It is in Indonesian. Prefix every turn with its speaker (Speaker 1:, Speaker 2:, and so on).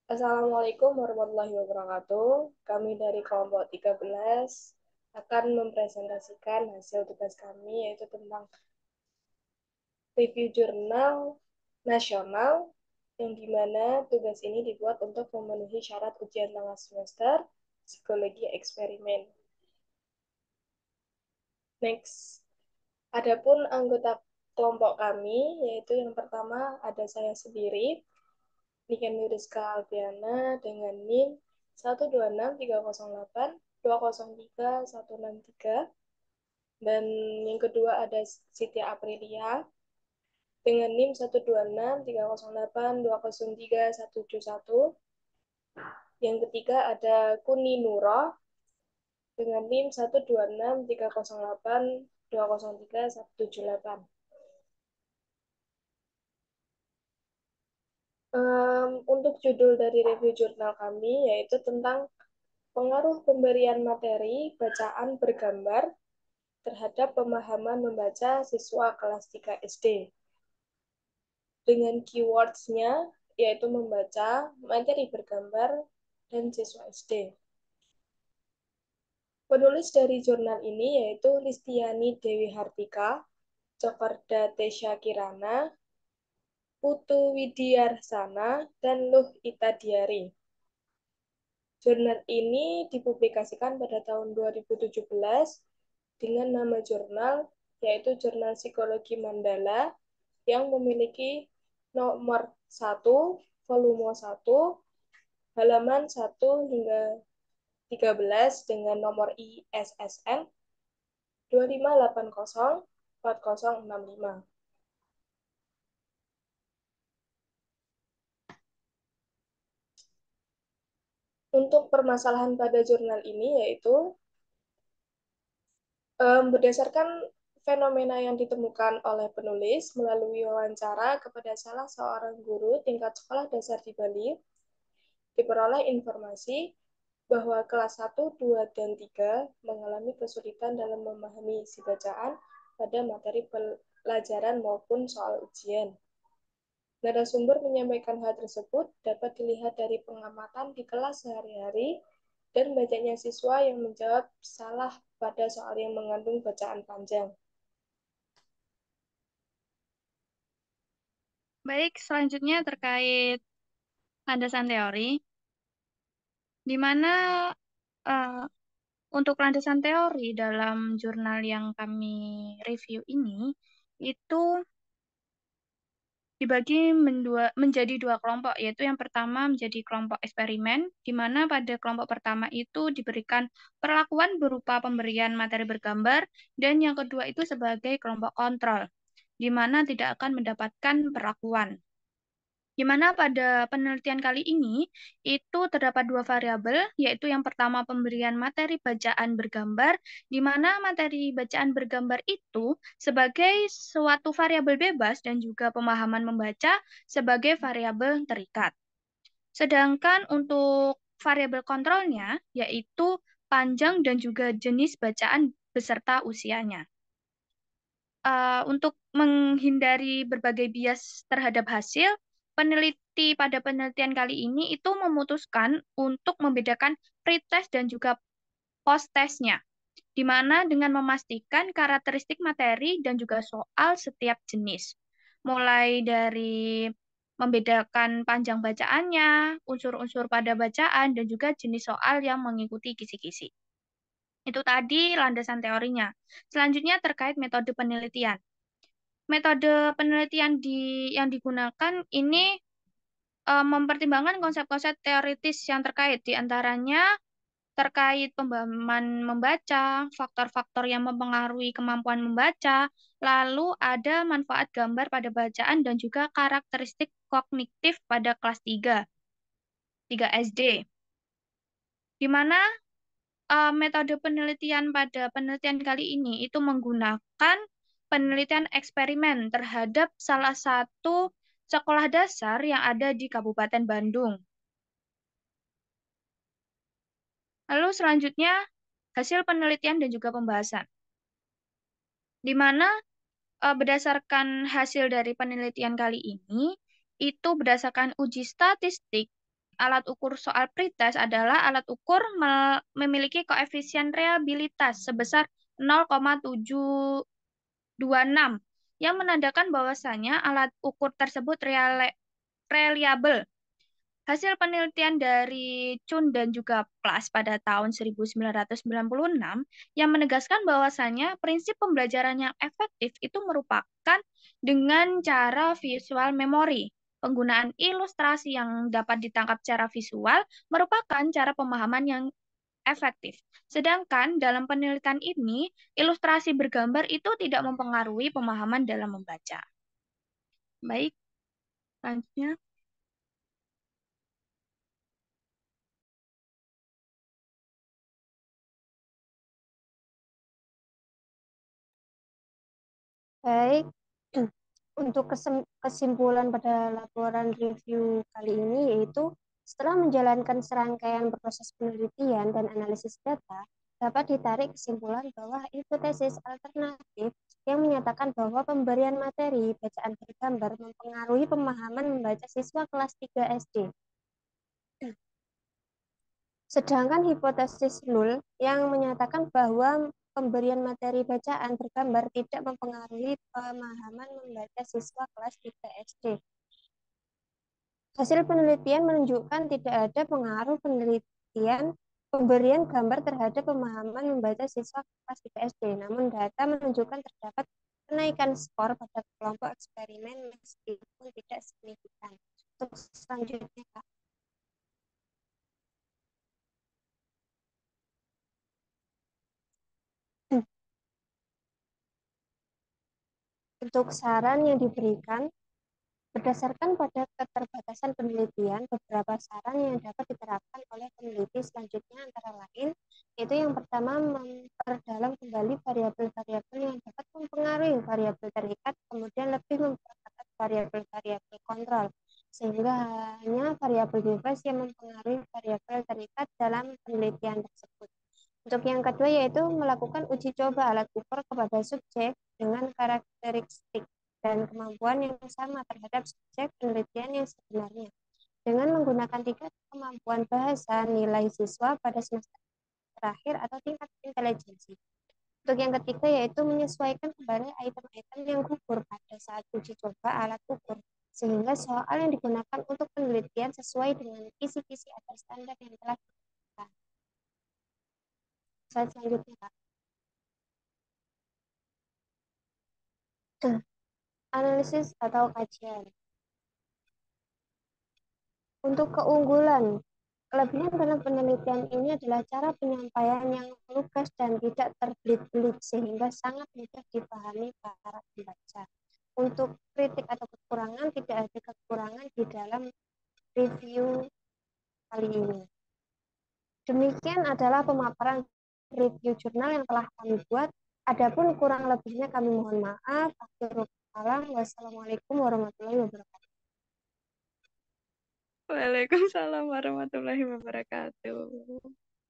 Speaker 1: Assalamualaikum warahmatullahi wabarakatuh. Kami dari kelompok 13 akan mempresentasikan hasil tugas kami yaitu tentang review jurnal nasional yang dimana tugas ini dibuat untuk memenuhi syarat ujian tengah semester psikologi eksperimen. Next, adapun anggota kelompok kami yaitu yang pertama ada saya sendiri, Niken Nuriska Alfiana dengan NIM 126308163 dan yang kedua ada Siti Aprilia dengan NIM 12630820311. Yang ketiga ada Kuni Nuro dengan NIM 1263082031178. Untuk judul dari review jurnal kami yaitu tentang pengaruh pemberian materi bacaan bergambar terhadap pemahaman membaca siswa kelas 3 SD. Dengan keywords-nya yaitu membaca, materi bergambar, dan siswa SD. Penulis dari jurnal ini yaitu Listiani Dewi Hartika, Cokorda Tesya Kirana, Putu Widiarsana, dan Luh Itadiari. Jurnal ini dipublikasikan pada tahun 2017 dengan nama jurnal yaitu Jurnal Psikologi Mandala yang memiliki nomor 1, volume 1, halaman 1 hingga 13 dengan nomor ISSN 25804065. Untuk permasalahan pada jurnal ini yaitu berdasarkan fenomena yang ditemukan oleh penulis melalui wawancara kepada salah seorang guru tingkat sekolah dasar di Bali, diperoleh informasi bahwa kelas 1, 2, dan 3 mengalami kesulitan dalam memahami isi bacaan pada materi pelajaran maupun soal ujian. Narasumber menyampaikan hal tersebut dapat dilihat dari pengamatan di kelas sehari-hari dan banyaknya siswa yang menjawab salah pada soal yang mengandung bacaan panjang.
Speaker 2: Baik, selanjutnya terkait landasan teori, di mana eh, untuk landasan teori dalam jurnal yang kami review ini, itu dibagi menjadi dua kelompok, yaitu yang pertama menjadi kelompok eksperimen, di mana pada kelompok pertama itu diberikan perlakuan berupa pemberian materi bergambar, dan yang kedua itu sebagai kelompok kontrol, di mana tidak akan mendapatkan perlakuan. Di mana pada penelitian kali ini itu terdapat dua variabel, yaitu yang pertama pemberian materi bacaan bergambar, di mana materi bacaan bergambar itu sebagai suatu variabel bebas dan juga pemahaman membaca sebagai variabel terikat. Sedangkan untuk variabel kontrolnya, yaitu panjang dan juga jenis bacaan beserta usianya. Untuk menghindari berbagai bias terhadap hasil, peneliti pada penelitian kali ini itu memutuskan untuk membedakan pretest dan juga post-testnya, di mana dengan memastikan karakteristik materi dan juga soal setiap jenis. Mulai dari membedakan panjang bacaannya, unsur-unsur pada bacaan, dan juga jenis soal yang mengikuti kisi-kisi. Itu tadi landasan teorinya. Selanjutnya terkait metode penelitian. Metode penelitian yang digunakan ini mempertimbangkan konsep-konsep teoritis yang terkait, di antaranya terkait pemahaman membaca, faktor-faktor yang mempengaruhi kemampuan membaca, lalu ada manfaat gambar pada bacaan dan juga karakteristik kognitif pada kelas 3 SD, di mana metode penelitian pada penelitian kali ini itu menggunakan penelitian eksperimen terhadap salah satu sekolah dasar yang ada di Kabupaten Bandung. Lalu selanjutnya hasil penelitian dan juga pembahasan, di mana berdasarkan hasil dari penelitian kali ini itu berdasarkan uji statistik alat ukur soal pretest adalah alat ukur memiliki koefisien reliabilitas sebesar 0,726 yang menandakan bahwasanya alat ukur tersebut reliable. Hasil penelitian dari Chun dan juga Plas pada tahun 1996 yang menegaskan bahwasanya prinsip pembelajaran yang efektif itu merupakan dengan cara visual memory. Penggunaan ilustrasi yang dapat ditangkap secara visual merupakan cara pemahaman yang efektif. Sedangkan dalam penelitian ini, ilustrasi bergambar itu tidak mempengaruhi pemahaman dalam membaca. Baik, selanjutnya.
Speaker 3: Baik, untuk kesimpulan pada laporan review kali ini yaitu setelah menjalankan serangkaian proses penelitian dan analisis data, dapat ditarik kesimpulan bahwa hipotesis alternatif yang menyatakan bahwa pemberian materi bacaan bergambar mempengaruhi pemahaman membaca siswa kelas 3 SD. Sedangkan hipotesis null yang menyatakan bahwa pemberian materi bacaan bergambar tidak mempengaruhi pemahaman membaca siswa kelas 3 SD. Hasil penelitian menunjukkan tidak ada pengaruh penelitian pemberian gambar terhadap pemahaman membaca siswa kelas 3 SD. Namun data menunjukkan terdapat kenaikan skor pada kelompok eksperimen meskipun tidak signifikan. Untuk selanjutnya, Kak. Untuk saran yang diberikan, berdasarkan pada keterbatasan penelitian, beberapa saran yang dapat diterapkan oleh peneliti selanjutnya antara lain, yaitu yang pertama, memperdalam kembali variabel-variabel yang dapat mempengaruhi variabel terikat, kemudian lebih memperketat variabel-variabel kontrol, sehingga hanya variabel bebas yang mempengaruhi variabel terikat dalam penelitian tersebut. Untuk yang kedua yaitu melakukan uji coba alat ukur kepada subjek dengan karakteristik dan kemampuan yang sama terhadap subjek penelitian yang sebenarnya dengan menggunakan 3 kemampuan bahasa nilai siswa pada semester terakhir atau tingkat intelijensi. Untuk yang ketiga yaitu menyesuaikan kembali item-item yang gugur pada saat uji coba alat ukur sehingga soal yang digunakan untuk penelitian sesuai dengan kisi-kisi atau standar yang telah ditentukan. Slide selanjutnya, Kak. Analisis atau kajian. Untuk keunggulan, kelebihan dalam penelitian ini adalah cara penyampaian yang lugas dan tidak terbelit-belit sehingga sangat mudah dipahami para pembaca. Untuk kritik atau kekurangan, tidak ada kekurangan di dalam review kali ini. Demikian adalah pemaparan review jurnal yang telah kami buat. Adapun kurang lebihnya kami mohon maaf. Wassalamualaikum warahmatullahi wabarakatuh.
Speaker 2: Waalaikumsalam warahmatullahi wabarakatuh.